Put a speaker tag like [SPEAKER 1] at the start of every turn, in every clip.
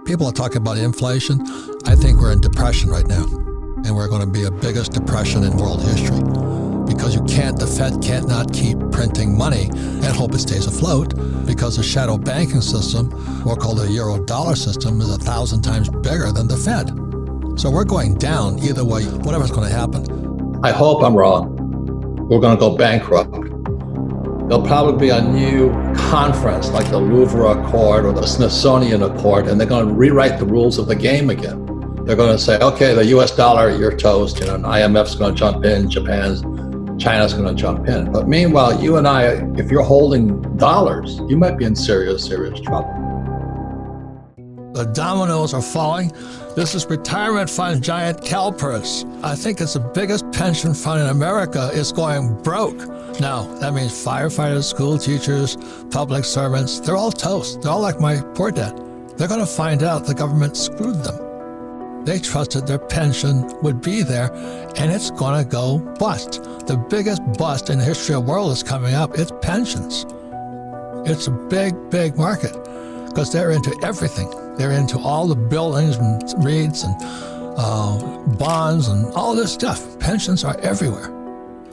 [SPEAKER 1] People are talking about inflation. I think we're in depression right now, and we're going to be the biggest depression in world history because the Fed can't not keep printing money and hope it stays afloat because the shadow banking system, or called the euro dollar system, is 1,000 times bigger than the Fed. So we're going down either way, whatever's going to happen.
[SPEAKER 2] I hope I'm wrong. We're going to go bankrupt. There'll probably be a new conference like the Louvre Accord or the Smithsonian Accord, and they're going to rewrite the rules of the game again. They're going to say, okay, the US dollar, you're toast, and IMF's going to jump in, China's going to jump in. But meanwhile, you and I, if you're holding dollars, you might be in serious, serious trouble.
[SPEAKER 1] The dominoes are falling. This is retirement fund giant CalPERS. I think it's the biggest pension fund in America. It's going broke. Now, that means firefighters, school teachers, public servants, they're all toast. They're all like my poor dad. They're going to find out the government screwed them. They trusted their pension would be there, and it's going to go bust. The biggest bust in the history of the world is coming up. It's pensions. It's a big, big market because they're into everything. They're into all the buildings and REITs and bonds and all this stuff. Pensions are everywhere.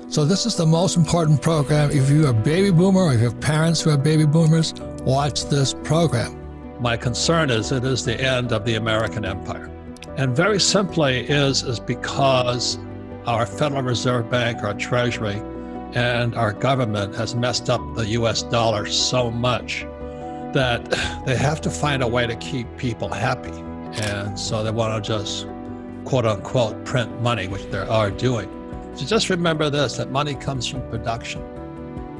[SPEAKER 1] So this is the most important program. If you're a baby boomer or if you have parents who are baby boomers, watch this program.
[SPEAKER 3] My concern is it is the end of the American empire. And very simply is because our Federal Reserve Bank, our Treasury, and our government has messed up the US dollar so much that they have to find a way to keep people happy. And so they want to just, quote unquote, print money, which they are doing. So just remember this, that money comes from production.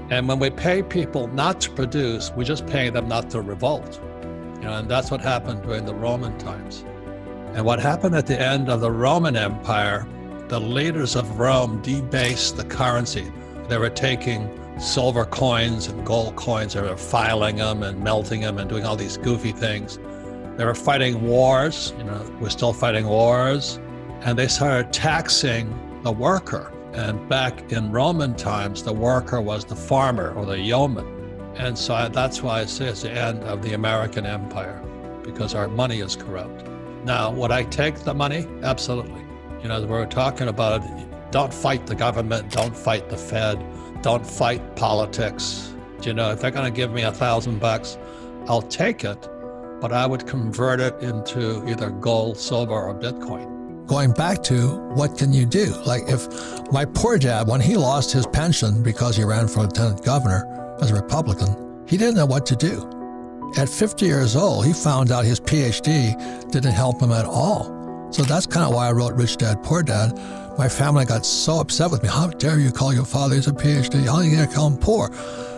[SPEAKER 3] And when we pay people not to produce, we're just paying them not to revolt. And that's what happened during the Roman times. And what happened at the end of the Roman Empire, the leaders of Rome debased the currency. They were taking silver coins and gold coins, they were filing them and melting them and doing all these goofy things. They were fighting wars, we're still fighting wars, and they started taxing the worker. And back in Roman times, the worker was the farmer or the yeoman. And so that's why I say it's the end of the American empire, because our money is corrupt. Now, would I take the money? Absolutely. As we're talking about it, don't fight the government, don't fight the Fed, don't fight politics. If they're going to give me $1,000, I'll take it, but I would convert it into either gold, silver, or Bitcoin.
[SPEAKER 1] Going back to what can you do? Like if my poor dad, when he lost his pension because he ran for lieutenant governor as a Republican, he didn't know what to do. At 50 years old, he found out his PhD didn't help him at all. So that's kind of why I wrote Rich Dad, Poor Dad. My family got so upset with me. How dare you call your father, he's a PhD? How are you going to call him poor?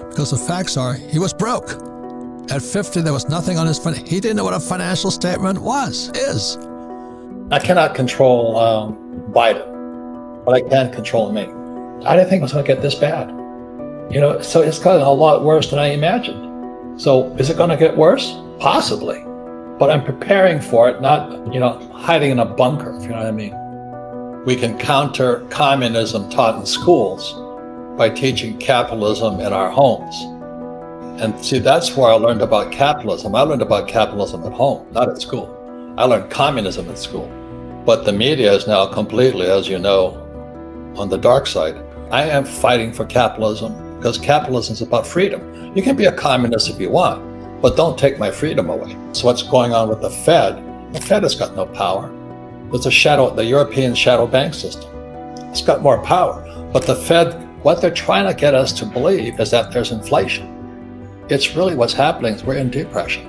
[SPEAKER 1] Because the facts are, he was broke. At 50, there was nothing on his front. He didn't know what a financial statement is.
[SPEAKER 2] I cannot control Biden, but I can control me. I didn't think it was going to get this bad. So it's gotten a lot worse than I imagined. So is it going to get worse? Possibly. But I'm preparing for it, not, hiding in a bunker, if you know what I mean. We can counter communism taught in schools by teaching capitalism in our homes. And see, that's where I learned about capitalism. I learned about capitalism at home, not at school. I learned communism at school. But the media is now completely, as you know, on the dark side. I am fighting for capitalism because capitalism is about freedom. You can be a communist if you want, but don't take my freedom away. So what's going on with the Fed has got no power. There's the European shadow bank system. It's got more power. But the Fed, what they're trying to get us to believe is that there's inflation. It's really what's happening is we're in depression.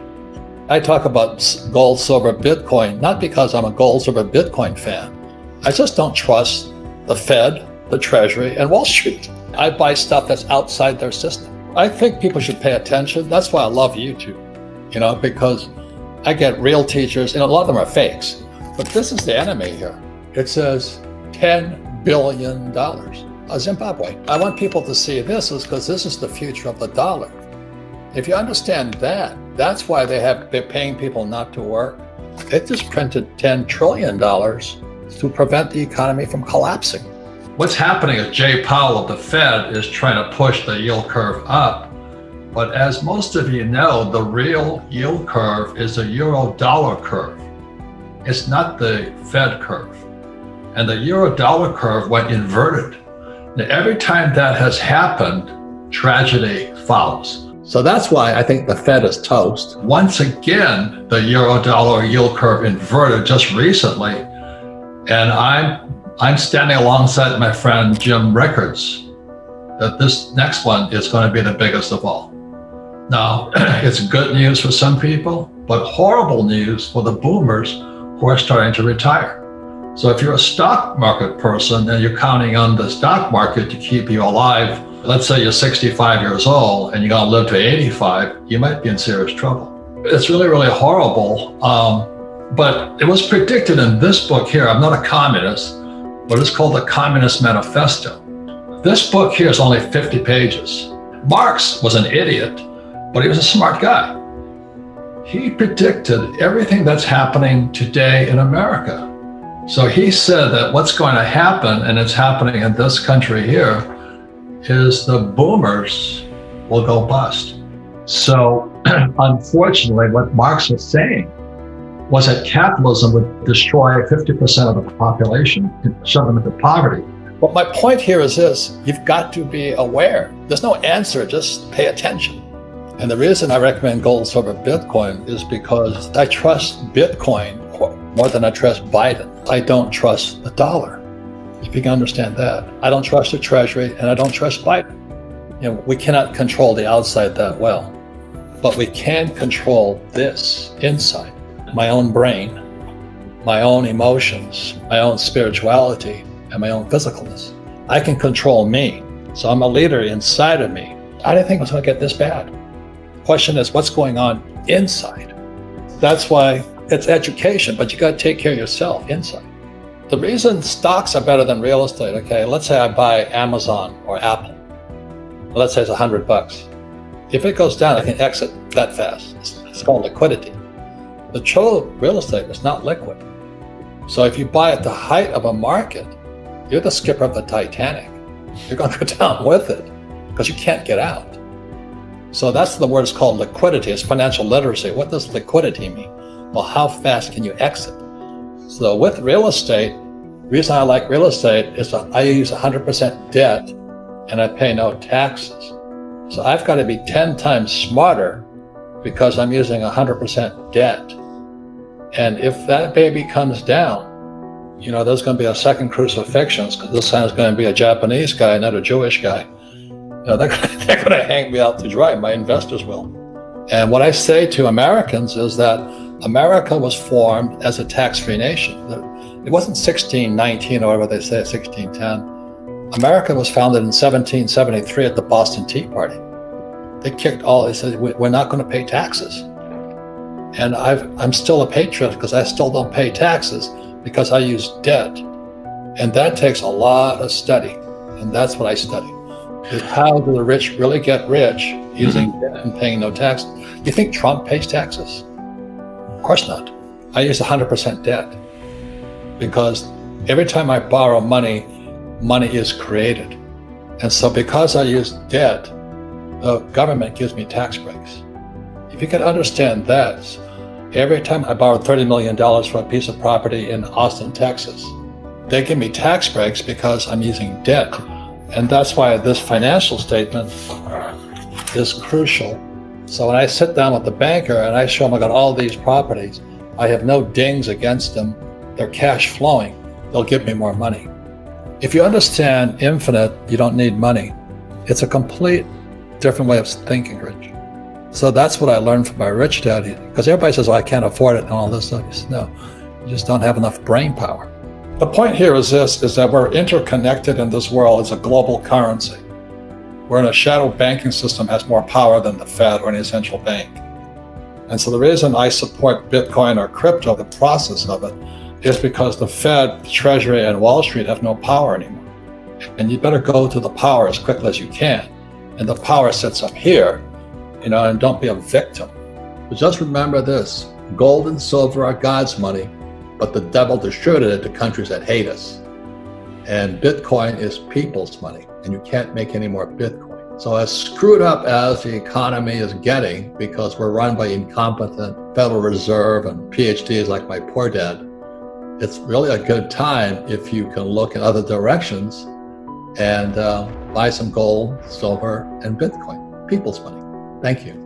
[SPEAKER 2] I talk about gold, silver, Bitcoin, not because I'm a gold, silver, Bitcoin fan. I just don't trust the Fed, the Treasury, and Wall Street. I buy stuff that's outside their system. I think people should pay attention. That's why I love YouTube, because I get real teachers, and a lot of them are fakes. But this is the enemy here. It says $10 billion. Zimbabwe. I want people to see this because this is the future of the dollar. If you understand that, that's why they're paying people not to work. They just printed $10 trillion to prevent the economy from collapsing. What's happening is Jay Powell of the Fed is trying to push the yield curve up
[SPEAKER 3] But as most of you know, the real yield curve is a euro-dollar curve. It's not the Fed curve. And the euro-dollar curve went inverted. Now, every time that has happened, tragedy follows.
[SPEAKER 2] So that's why I think the Fed is toast.
[SPEAKER 3] Once again, the euro-dollar yield curve inverted just recently. And I'm standing alongside my friend Jim Rickards that this next one is going to be the biggest of all. Now, it's good news for some people, but horrible news for the boomers who are starting to retire. So if you're a stock market person and you're counting on the stock market to keep you alive, let's say you're 65 years old and you're going to live to 85, you might be in serious trouble. It's really, really horrible. But it was predicted in this book here. I'm not a communist, but it's called the Communist Manifesto. This book here is only 50 pages. Marx was an idiot, but he was a smart guy. He predicted everything that's happening today in America. So he said that what's going to happen, and it's happening in this country here, is the boomers will go bust. So unfortunately, what Marx was saying was that capitalism would destroy 50% of the population and shove them into poverty.
[SPEAKER 2] But my point here is this: you've got to be aware. There's no answer, just pay attention. And the reason I recommend gold, silver, Bitcoin is because I trust Bitcoin more than I trust Biden. I don't trust the dollar, if you can understand that. I don't trust the Treasury and I don't trust Biden. You know, we cannot control the outside that well, but we can control this inside. My own brain, my own emotions, my own spirituality, and my own physicalness. I can control me. So I'm a leader inside of me. I didn't think it was going to get this bad. Question is, what's going on inside? That's why it's education, but you got to take care of yourself inside. The reason stocks are better than real estate, okay, let's say I buy Amazon or Apple. Let's say it's $100. If it goes down, I can exit that fast. It's called liquidity. The true real estate is not liquid. So if you buy at the height of a market, you're the skipper of the Titanic. You're going to go down with it because you can't get out. So that's the word is called liquidity. It's financial literacy. What does liquidity mean? Well, how fast can you exit? So with real estate, the reason I like real estate is that I use 100% debt and I pay no taxes. So I've got to be 10 times smarter because I'm using 100% debt. And if that baby comes down, you know, there's going to be a second crucifixion because this time it's going to be a Japanese guy, not a Jewish guy. You know, they're going to hang me out to dry. My investors will. And what I say to Americans is that America was formed as a tax-free nation. It wasn't 1619 or whatever they say, 1610. America was founded in 1773 at the Boston Tea Party. They said, we're not going to pay taxes. And I'm still a patriot because I still don't pay taxes because I use debt. And that takes a lot of study. And that's what I study. Is how do the rich really get rich using debt and paying no tax? Do you think Trump pays taxes? Of course not. I use 100% debt because every time I borrow money, money is created. And so because I use debt, the government gives me tax breaks. If you can understand that, every time I borrowed $30 million for a piece of property in Austin, Texas, they give me tax breaks because I'm using debt. And that's why this financial statement is crucial. So when I sit down with the banker and I show him I got all these properties, I have no dings against them. They're cash flowing. They'll give me more money. If you understand infinite, you don't need money. It's a complete different way of thinking, Rich. So that's what I learned from my rich dad. Because everybody says, oh, I can't afford it and all this stuff. He says, no, you just don't have enough brain power. The point here is this, is that we're interconnected in this world as a global currency. We're in a shadow banking system has more power than the Fed or any central bank. And so the reason I support Bitcoin or crypto, the process of it, is because the Fed, the Treasury, and Wall Street have no power anymore. And you better go to the power as quickly as you can. And the power sits up here, you know, and don't be a victim. But just remember this, gold and silver are God's money, but the devil distributed it to countries that hate us. And Bitcoin is people's money, and you can't make any more Bitcoin. So as screwed up as the economy is getting, because we're run by incompetent Federal Reserve and PhDs like my poor dad, it's really a good time if you can look in other directions and buy some gold, silver, and Bitcoin, people's money. Thank you.